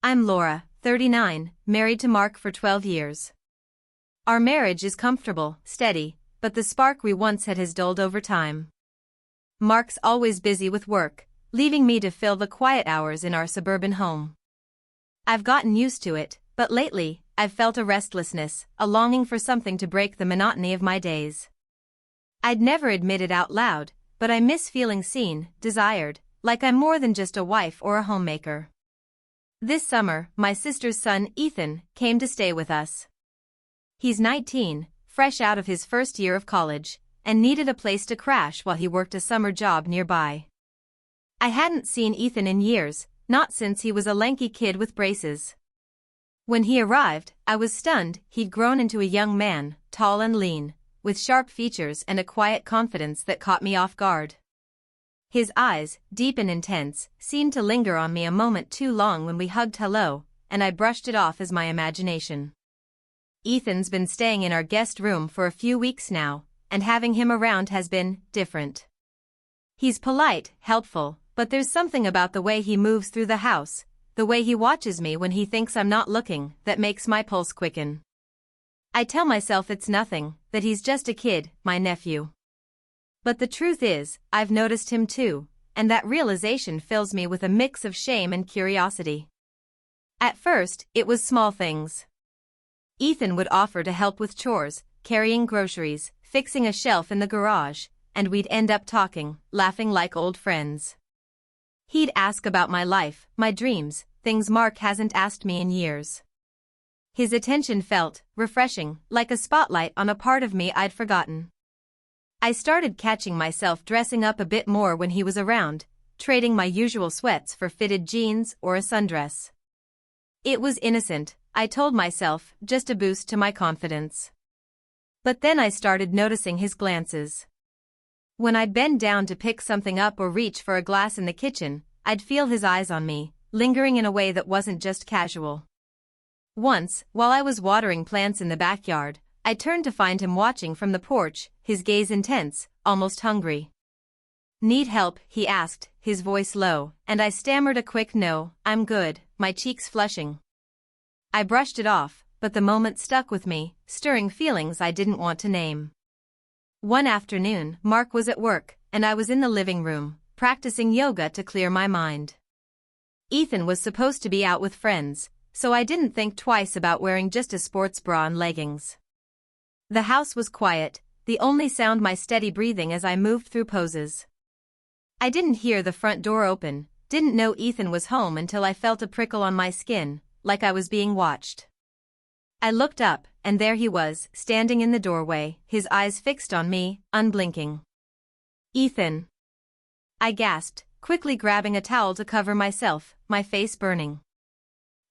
I'm Laura, 39, married to Mark for 12 years. Our marriage is comfortable, steady, but the spark we once had has dulled over time. Mark's always busy with work, leaving me to fill the quiet hours in our suburban home. I've gotten used to it, but lately, I've felt a restlessness, a longing for something to break the monotony of my days. I'd never admit it out loud, but I miss feeling seen, desired, like I'm more than just a wife or a homemaker. This summer, my sister's son, Ethan, came to stay with us. He's 19, fresh out of his first year of college, and needed a place to crash while he worked a summer job nearby. I hadn't seen Ethan in years, not since he was a lanky kid with braces. When he arrived, I was stunned. He'd grown into a young man, tall and lean, with sharp features and a quiet confidence that caught me off guard. His eyes, deep and intense, seemed to linger on me a moment too long when we hugged hello, and I brushed it off as my imagination. Ethan's been staying in our guest room for a few weeks now, and having him around has been different. He's polite, helpful, but there's something about the way he moves through the house, the way he watches me when he thinks I'm not looking, that makes my pulse quicken. I tell myself it's nothing, that he's just a kid, my nephew. But the truth is, I've noticed him too, and that realization fills me with a mix of shame and curiosity. At first, it was small things. Ethan would offer to help with chores, carrying groceries, fixing a shelf in the garage, and we'd end up talking, laughing like old friends. He'd ask about my life, my dreams, things Mark hasn't asked me in years. His attention felt refreshing, like a spotlight on a part of me I'd forgotten. I started catching myself dressing up a bit more when he was around, trading my usual sweats for fitted jeans or a sundress. It was innocent, I told myself, just a boost to my confidence. But then I started noticing his glances. When I'd bend down to pick something up or reach for a glass in the kitchen, I'd feel his eyes on me, lingering in a way that wasn't just casual. Once, while I was watering plants in the backyard, I turned to find him watching from the porch, his gaze intense, almost hungry. "Need help?" he asked, his voice low, and I stammered a quick no, "I'm good," my cheeks flushing. I brushed it off, but the moment stuck with me, stirring feelings I didn't want to name. One afternoon, Mark was at work, and I was in the living room, practicing yoga to clear my mind. Ethan was supposed to be out with friends, so I didn't think twice about wearing just a sports bra and leggings. The house was quiet, the only sound my steady breathing as I moved through poses. I didn't hear the front door open, didn't know Ethan was home until I felt a prickle on my skin, like I was being watched. I looked up, and there he was, standing in the doorway, his eyes fixed on me, unblinking. "Ethan!" I gasped, quickly grabbing a towel to cover myself, my face burning.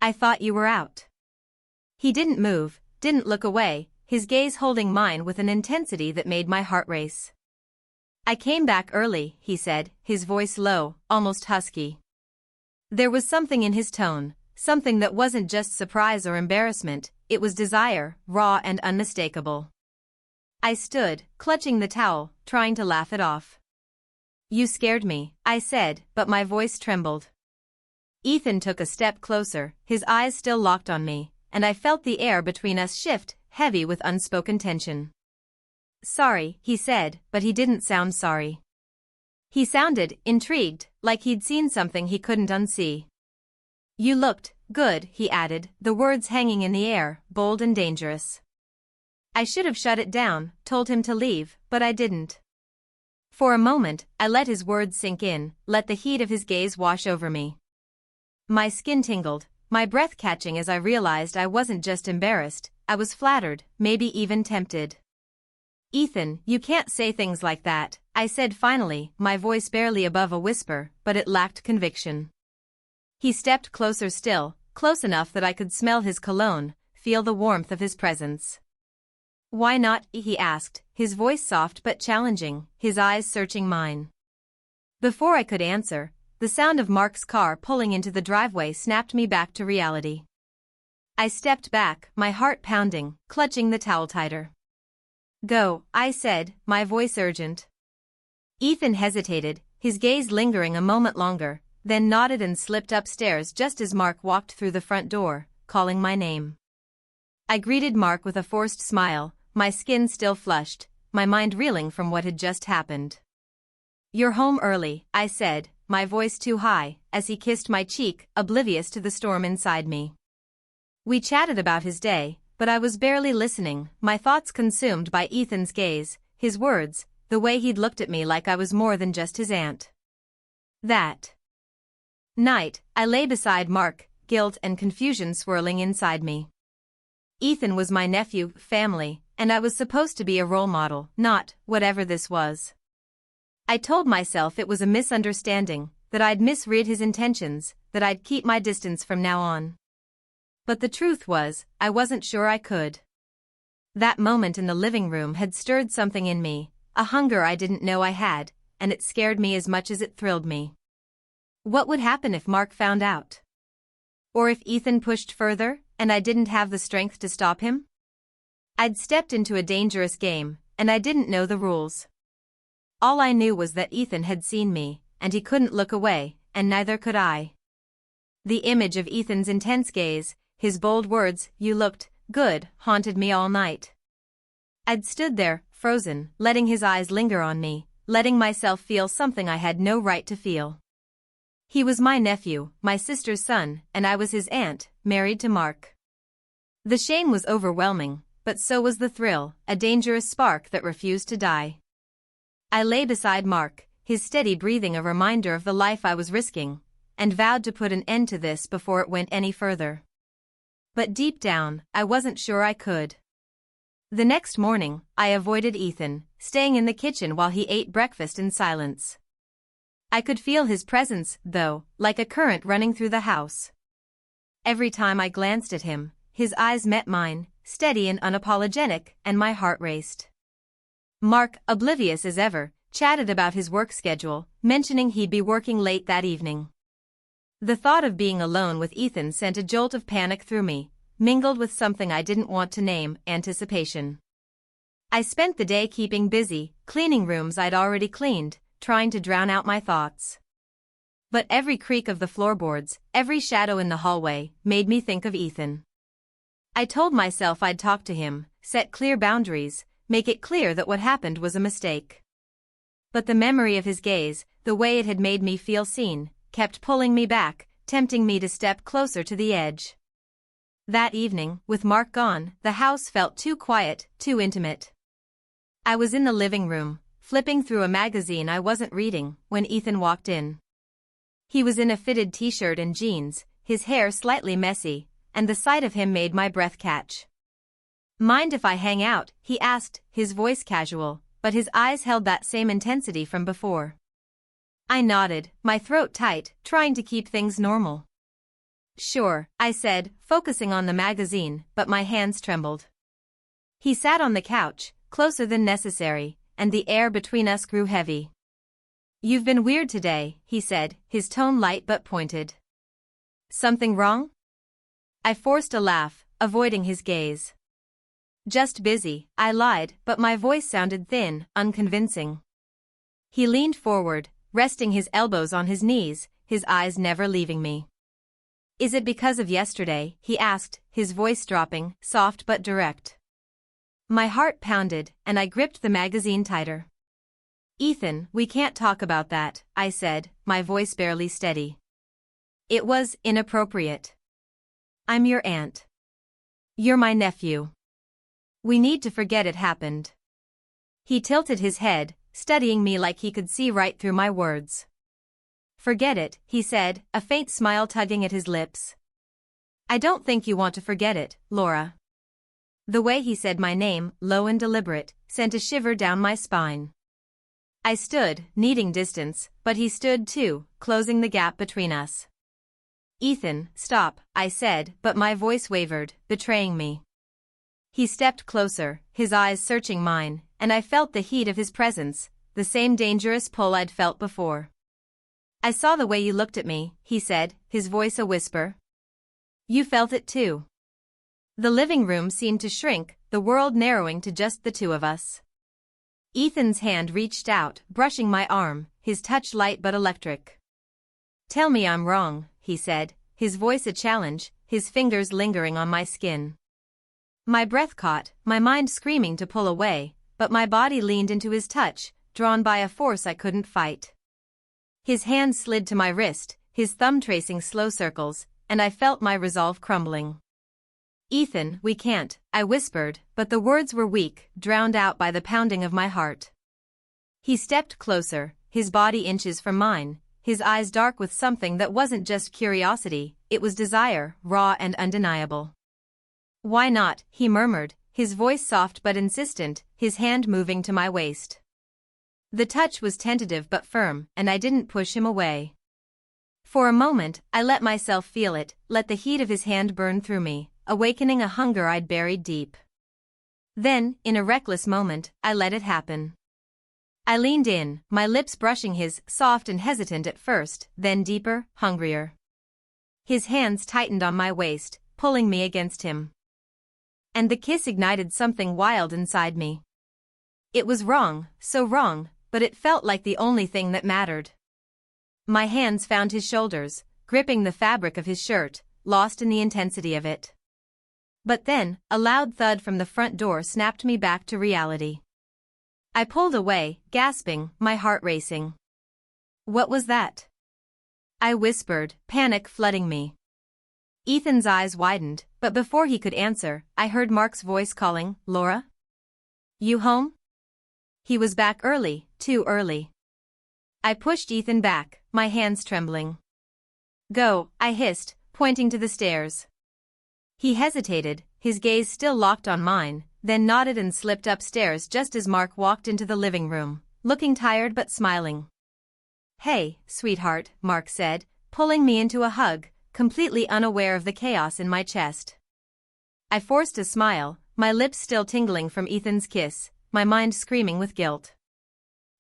"I thought you were out." He didn't move, didn't look away, his gaze holding mine with an intensity that made my heart race. "I came back early," he said, his voice low, almost husky. There was something in his tone, something that wasn't just surprise or embarrassment, it was desire, raw and unmistakable. I stood, clutching the towel, trying to laugh it off. "You scared me," I said, but my voice trembled. Ethan took a step closer, his eyes still locked on me, and I felt the air between us shift, heavy with unspoken tension. "Sorry," he said, but he didn't sound sorry. He sounded intrigued, like he'd seen something he couldn't unsee. "You looked good," he added, the words hanging in the air, bold and dangerous. I should have shut it down, told him to leave, but I didn't. For a moment, I let his words sink in, let the heat of his gaze wash over me. My skin tingled, my breath catching as I realized I wasn't just embarrassed, I was flattered, maybe even tempted. "Ethan, you can't say things like that," I said finally, my voice barely above a whisper, but it lacked conviction. He stepped closer still, close enough that I could smell his cologne, feel the warmth of his presence. "Why not?" he asked, his voice soft but challenging, his eyes searching mine. Before I could answer, the sound of Mark's car pulling into the driveway snapped me back to reality. I stepped back, my heart pounding, clutching the towel tighter. "Go," I said, my voice urgent. Ethan hesitated, his gaze lingering a moment longer, then nodded and slipped upstairs just as Mark walked through the front door, calling my name. I greeted Mark with a forced smile, my skin still flushed, my mind reeling from what had just happened. "You're home early," I said, my voice too high, as he kissed my cheek, oblivious to the storm inside me. We chatted about his day, but I was barely listening, my thoughts consumed by Ethan's gaze, his words, the way he'd looked at me like I was more than just his aunt. That night, I lay beside Mark, guilt and confusion swirling inside me. Ethan was my nephew, family, and I was supposed to be a role model, not whatever this was. I told myself it was a misunderstanding, that I'd misread his intentions, that I'd keep my distance from now on. But the truth was, I wasn't sure I could. That moment in the living room had stirred something in me, a hunger I didn't know I had, and it scared me as much as it thrilled me. What would happen if Mark found out? Or if Ethan pushed further, and I didn't have the strength to stop him? I'd stepped into a dangerous game, and I didn't know the rules. All I knew was that Ethan had seen me, and he couldn't look away, and neither could I. The image of Ethan's intense gaze, his bold words, "You looked good," haunted me all night. I'd stood there, frozen, letting his eyes linger on me, letting myself feel something I had no right to feel. He was my nephew, my sister's son, and I was his aunt, married to Mark. The shame was overwhelming, but so was the thrill, a dangerous spark that refused to die. I lay beside Mark, his steady breathing a reminder of the life I was risking, and vowed to put an end to this before it went any further. But deep down, I wasn't sure I could. The next morning, I avoided Ethan, staying in the kitchen while he ate breakfast in silence. I could feel his presence, though, like a current running through the house. Every time I glanced at him, his eyes met mine, steady and unapologetic, and my heart raced. Mark, oblivious as ever, chatted about his work schedule, mentioning he'd be working late that evening. The thought of being alone with Ethan sent a jolt of panic through me, mingled with something I didn't want to name, anticipation. I spent the day keeping busy, cleaning rooms I'd already cleaned, trying to drown out my thoughts. But every creak of the floorboards, every shadow in the hallway, made me think of Ethan. I told myself I'd talk to him, set clear boundaries, make it clear that what happened was a mistake. But the memory of his gaze, the way it had made me feel seen, kept pulling me back, tempting me to step closer to the edge. That evening, with Mark gone, the house felt too quiet, too intimate. I was in the living room, flipping through a magazine I wasn't reading, when Ethan walked in. He was in a fitted t-shirt and jeans, his hair slightly messy, and the sight of him made my breath catch. "Mind if I hang out?" he asked, his voice casual, but his eyes held that same intensity from before. I nodded, my throat tight, trying to keep things normal. "Sure," I said, focusing on the magazine, but my hands trembled. He sat on the couch, closer than necessary, and the air between us grew heavy. "You've been weird today," he said, his tone light but pointed. "Something wrong?" I forced a laugh, avoiding his gaze. "Just busy," I lied, but my voice sounded thin, unconvincing. He leaned forward, resting his elbows on his knees, his eyes never leaving me. "Is it because of yesterday?" he asked, his voice dropping, soft but direct. My heart pounded, and I gripped the magazine tighter. "Ethan, we can't talk about that," I said, my voice barely steady. "It was inappropriate. I'm your aunt. You're my nephew. We need to forget it happened." He tilted his head, studying me like he could see right through my words. "Forget it," he said, a faint smile tugging at his lips. "I don't think you want to forget it, Laura." The way he said my name, low and deliberate, sent a shiver down my spine. I stood, needing distance, but he stood too, closing the gap between us. "Ethan, stop," I said, but my voice wavered, betraying me. He stepped closer, his eyes searching mine, and I felt the heat of his presence, the same dangerous pull I'd felt before. "I saw the way you looked at me," he said, his voice a whisper. "You felt it too." The living room seemed to shrink, the world narrowing to just the two of us. Ethan's hand reached out, brushing my arm, his touch light but electric. Tell me I'm wrong, he said, his voice a challenge, his fingers lingering on my skin. My breath caught, my mind screaming to pull away, but my body leaned into his touch, drawn by a force I couldn't fight. His hand slid to my wrist, his thumb tracing slow circles, and I felt my resolve crumbling. Ethan, we can't, I whispered, but the words were weak, drowned out by the pounding of my heart. He stepped closer, his body inches from mine, his eyes dark with something that wasn't just curiosity, it was desire, raw and undeniable. Why not, he murmured, his voice soft but insistent, his hand moving to my waist. The touch was tentative but firm, and I didn't push him away. For a moment, I let myself feel it, let the heat of his hand burn through me, awakening a hunger I'd buried deep. Then, in a reckless moment, I let it happen. I leaned in, my lips brushing his, soft and hesitant at first, then deeper, hungrier. His hands tightened on my waist, pulling me against him. And the kiss ignited something wild inside me. It was wrong, so wrong, but it felt like the only thing that mattered. My hands found his shoulders, gripping the fabric of his shirt, lost in the intensity of it. But then, a loud thud from the front door snapped me back to reality. I pulled away, gasping, my heart racing. What was that? I whispered, panic flooding me. Ethan's eyes widened, but before he could answer, I heard Mark's voice calling, Laura? You home? He was back early, too early. I pushed Ethan back, my hands trembling. Go, I hissed, pointing to the stairs. He hesitated, his gaze still locked on mine, then nodded and slipped upstairs just as Mark walked into the living room, looking tired but smiling. Hey, sweetheart, Mark said, pulling me into a hug, completely unaware of the chaos in my chest. I forced a smile, my lips still tingling from Ethan's kiss, my mind screaming with guilt.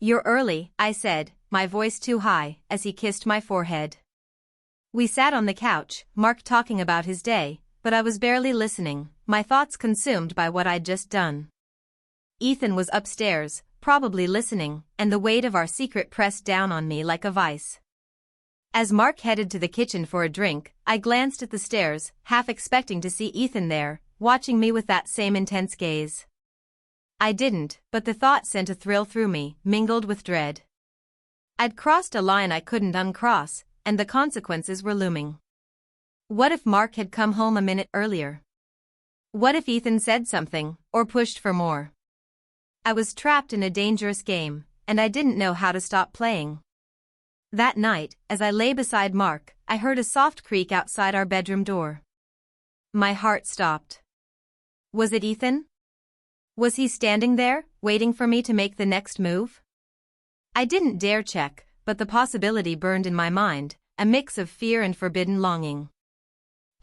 You're early, I said, my voice too high, as he kissed my forehead. We sat on the couch, Mark talking about his day, but I was barely listening, my thoughts consumed by what I'd just done. Ethan was upstairs, probably listening, and the weight of our secret pressed down on me like a vice. As Mark headed to the kitchen for a drink, I glanced at the stairs, half expecting to see Ethan there, watching me with that same intense gaze. I didn't, but the thought sent a thrill through me, mingled with dread. I'd crossed a line I couldn't uncross, and the consequences were looming. What if Mark had come home a minute earlier? What if Ethan said something, or pushed for more? I was trapped in a dangerous game, and I didn't know how to stop playing. That night, as I lay beside Mark, I heard a soft creak outside our bedroom door. My heart stopped. Was it Ethan? Was he standing there, waiting for me to make the next move? I didn't dare check, but the possibility burned in my mind, a mix of fear and forbidden longing.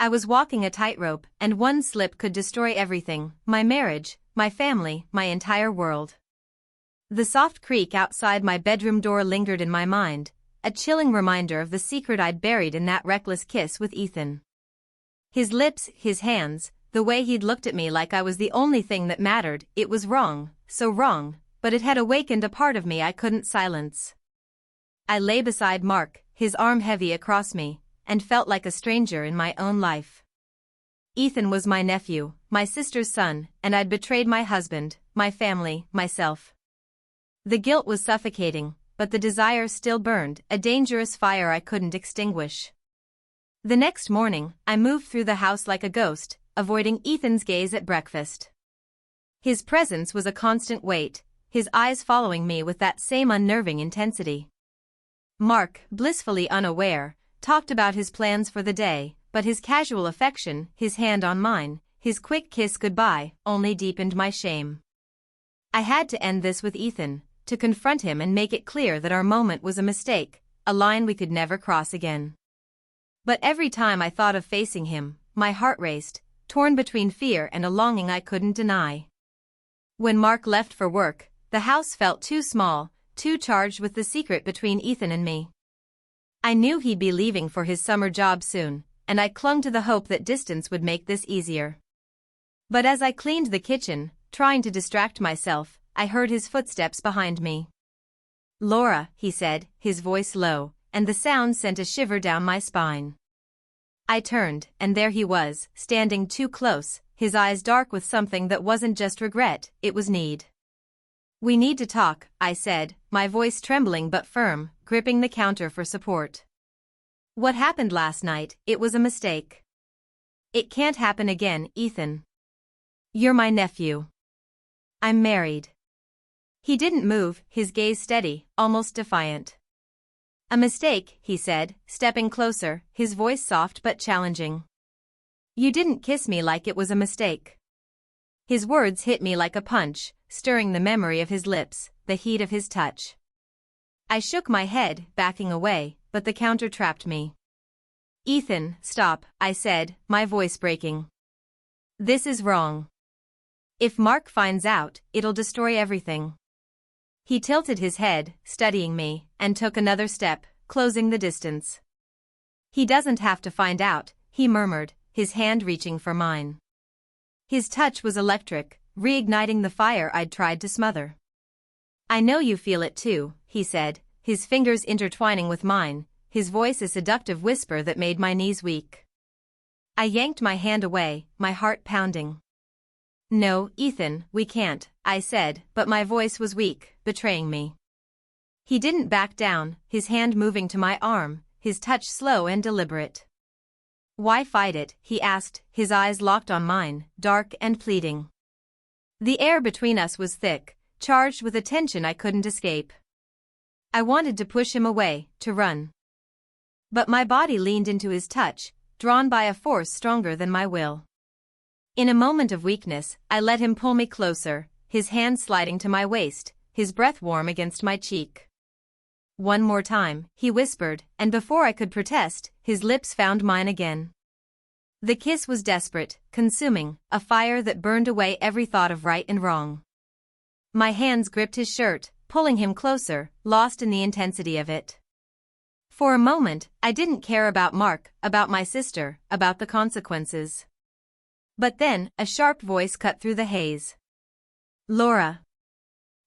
I was walking a tightrope, and one slip could destroy everything, my marriage, my family, my entire world. The soft creak outside my bedroom door lingered in my mind, a chilling reminder of the secret I'd buried in that reckless kiss with Ethan. His lips, his hands, the way he'd looked at me like I was the only thing that mattered, it was wrong, so wrong, but it had awakened a part of me I couldn't silence. I lay beside Mark, his arm heavy across me, and felt like a stranger in my own life. Ethan was my nephew, my sister's son, and I'd betrayed my husband, my family, myself. The guilt was suffocating, but the desire still burned, a dangerous fire I couldn't extinguish. The next morning, I moved through the house like a ghost, avoiding Ethan's gaze at breakfast. His presence was a constant weight, his eyes following me with that same unnerving intensity. Mark, blissfully unaware, talked about his plans for the day, but his casual affection, his hand on mine, his quick kiss goodbye, only deepened my shame. I had to end this with Ethan, to confront him and make it clear that our moment was a mistake, a line we could never cross again. But every time I thought of facing him, my heart raced, torn between fear and a longing I couldn't deny. When Mark left for work, the house felt too small, too charged with the secret between Ethan and me. I knew he'd be leaving for his summer job soon, and I clung to the hope that distance would make this easier. But as I cleaned the kitchen, trying to distract myself, I heard his footsteps behind me. Laura, he said, his voice low, and the sound sent a shiver down my spine. I turned, and there he was, standing too close, his eyes dark with something that wasn't just regret, it was need. "We need to talk," I said, my voice trembling but firm, gripping the counter for support. "What happened last night, it was a mistake. It can't happen again, Ethan. You're my nephew. I'm married." He didn't move, his gaze steady, almost defiant. "A mistake," he said, stepping closer, his voice soft but challenging. "You didn't kiss me like it was a mistake." His words hit me like a punch, stirring the memory of his lips, the heat of his touch. I shook my head, backing away, but the counter trapped me. "Ethan, stop," I said, my voice breaking. "This is wrong. If Mark finds out, it'll destroy everything." He tilted his head, studying me, and took another step, closing the distance. "He doesn't have to find out," he murmured, his hand reaching for mine. His touch was electric, reigniting the fire I'd tried to smother. "I know you feel it too," he said, his fingers intertwining with mine, his voice a seductive whisper that made my knees weak. I yanked my hand away, my heart pounding. "No, Ethan, we can't," I said, but my voice was weak, betraying me. He didn't back down, his hand moving to my arm, his touch slow and deliberate. "Why fight it?" he asked, his eyes locked on mine, dark and pleading. The air between us was thick, charged with a tension I couldn't escape. I wanted to push him away, to run. But my body leaned into his touch, drawn by a force stronger than my will. In a moment of weakness, I let him pull me closer, his hand sliding to my waist, his breath warm against my cheek. "One more time," he whispered, and before I could protest, his lips found mine again. The kiss was desperate, consuming, a fire that burned away every thought of right and wrong. My hands gripped his shirt, pulling him closer, lost in the intensity of it. For a moment, I didn't care about Mark, about my sister, about the consequences. But then, a sharp voice cut through the haze. "Laura."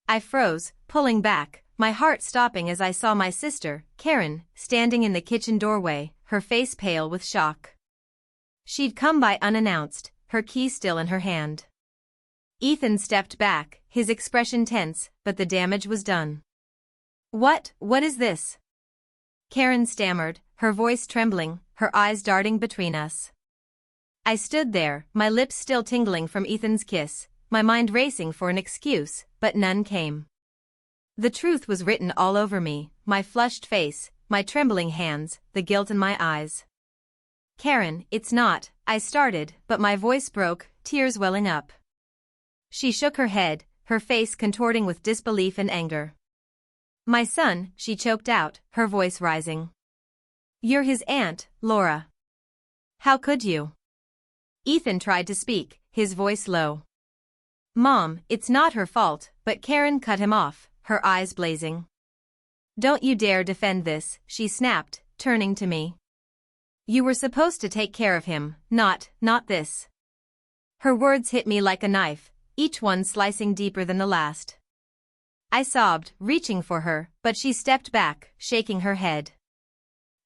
I froze, pulling back, my heart stopping as I saw my sister, Karen, standing in the kitchen doorway, her face pale with shock. She'd come by unannounced, her key still in her hand. Ethan stepped back, his expression tense, but the damage was done. What is this?" Karen stammered, her voice trembling, her eyes darting between us. I stood there, my lips still tingling from Ethan's kiss, my mind racing for an excuse, but none came. The truth was written all over me, my flushed face, my trembling hands, the guilt in my eyes. "Karen, it's not," I started, but my voice broke, tears welling up. She shook her head, her face contorting with disbelief and anger. "My son," she choked out, her voice rising. "You're his aunt, Laura. How could you?" Ethan tried to speak, his voice low. "Mom, it's not her fault," but Karen cut him off, her eyes blazing. "Don't you dare defend this," she snapped, turning to me. "You were supposed to take care of him, not this." Her words hit me like a knife, each one slicing deeper than the last. I sobbed, reaching for her, but she stepped back, shaking her head.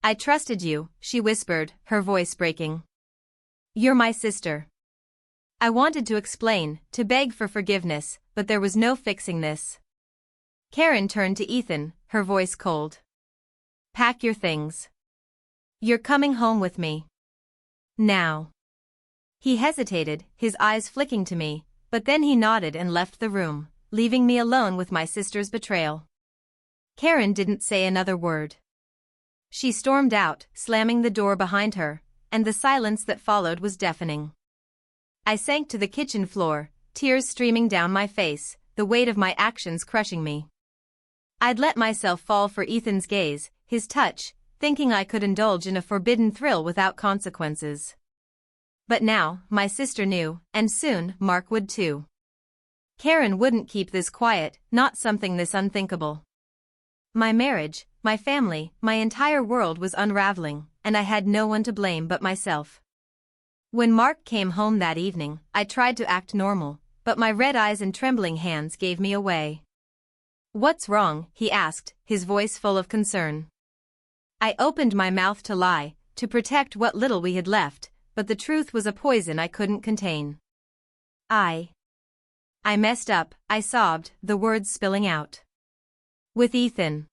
"I trusted you," she whispered, her voice breaking. "You're my sister." I wanted to explain, to beg for forgiveness, but there was no fixing this. Karen turned to Ethan, her voice cold. "Pack your things. You're coming home with me. Now." He hesitated, his eyes flicking to me, but then he nodded and left the room, leaving me alone with my sister's betrayal. Karen didn't say another word. She stormed out, slamming the door behind her, and the silence that followed was deafening. I sank to the kitchen floor, tears streaming down my face, the weight of my actions crushing me. I'd let myself fall for Ethan's gaze, his touch, thinking I could indulge in a forbidden thrill without consequences. But now, my sister knew, and soon, Mark would too. Karen wouldn't keep this quiet, not something this unthinkable. My marriage, my family, my entire world was unraveling, and I had no one to blame but myself. When Mark came home that evening, I tried to act normal, but my red eyes and trembling hands gave me away. "What's wrong?" he asked, his voice full of concern. I opened my mouth to lie, to protect what little we had left, but the truth was a poison I couldn't contain. I messed up, I sobbed, the words spilling out. With Ethan.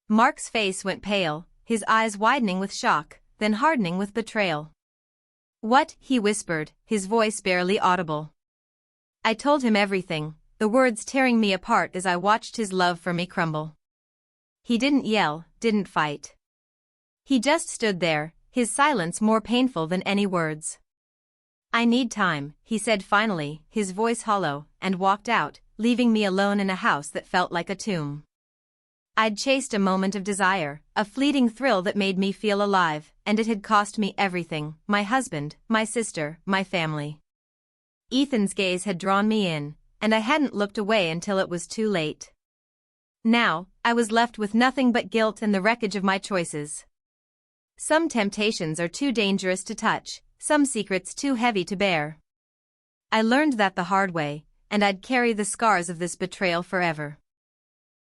Mark's face went pale, his eyes widening with shock, then hardening with betrayal. What? He whispered, his voice barely audible. I told him everything, the words tearing me apart as I watched his love for me crumble. He didn't yell, didn't fight. He just stood there, his silence more painful than any words. I need time, he said finally, his voice hollow, and walked out, leaving me alone in a house that felt like a tomb. I'd chased a moment of desire, a fleeting thrill that made me feel alive, and it had cost me everything, my husband, my sister, my family. Ethan's gaze had drawn me in, and I hadn't looked away until it was too late. Now, I was left with nothing but guilt and the wreckage of my choices. Some temptations are too dangerous to touch, some secrets too heavy to bear. I learned that the hard way, and I'd carry the scars of this betrayal forever.